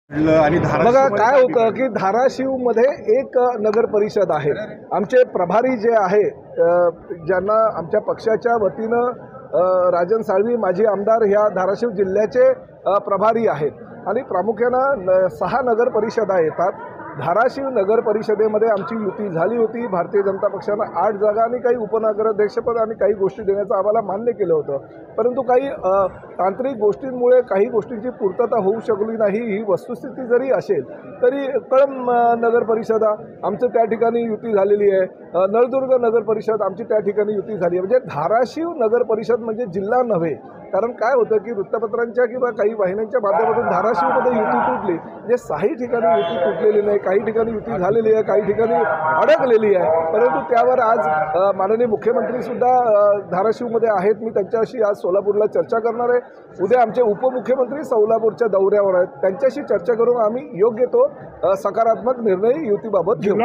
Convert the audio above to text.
आणि बघा काय होतं की धाराशिवमध्ये एक नगर परिषद आहे। आमचे प्रभारी जे आहे ज्यांना आमच्या पक्षाच्या वतीनं राजन साळवी माजी आमदार ह्या धाराशिव जिल्ह्याचे प्रभारी आहेत आणि प्रामुख्यानं 6 नगर परिषदा येतात। धाराशिव नगर परिषदेमध्ये आमची युती झाली होती। भारतीय जनता पक्षानं 8 जागा आणि काही उपनगराध्यक्षपद आणि काही गोष्टी देण्याचं आम्हाला मान्य केलं होतं, परंतु काही तांत्रिक गोष्टींमुळे काही गोष्टींची पूर्तता होऊ शकली नाही। ही वस्तुस्थिती जरी असेल तरी कळंब नगर परिषद आमचं त्या ठिकाणी युती झालेली आहे। नळदुर्ग नगर परिषद आमची त्या ठिकाणी युती झाली आहे। म्हणजे धाराशिव नगर परिषद म्हणजे जिल्हा नव्हे, कारण काय होतं की वृत्तपत्रांच्या किंवा काही वाहिन्यांच्या माध्यमातून धाराशिवमध्ये युती तुटली, म्हणजे 6 ठिकाणी युती तुटलेली नाही, काही ठिकाणी युती झालेली आहे, काही ठिकाणी अडकलेली आहे। परंतु त्यावर आज माननीय मुख्यमंत्री सुद्धा धाराशिवमध्ये आहेत। मी त्यांच्याशी आज सोलापूरला चर्चा करणार आहे। उद्या आमचे उपमुख्यमंत्री सोलापूरच्या दौऱ्यावर आहेत, त्यांच्याशी चर्चा करून आम्ही योग्य तो सकारात्मक निर्णय युतीबाबत घेऊ।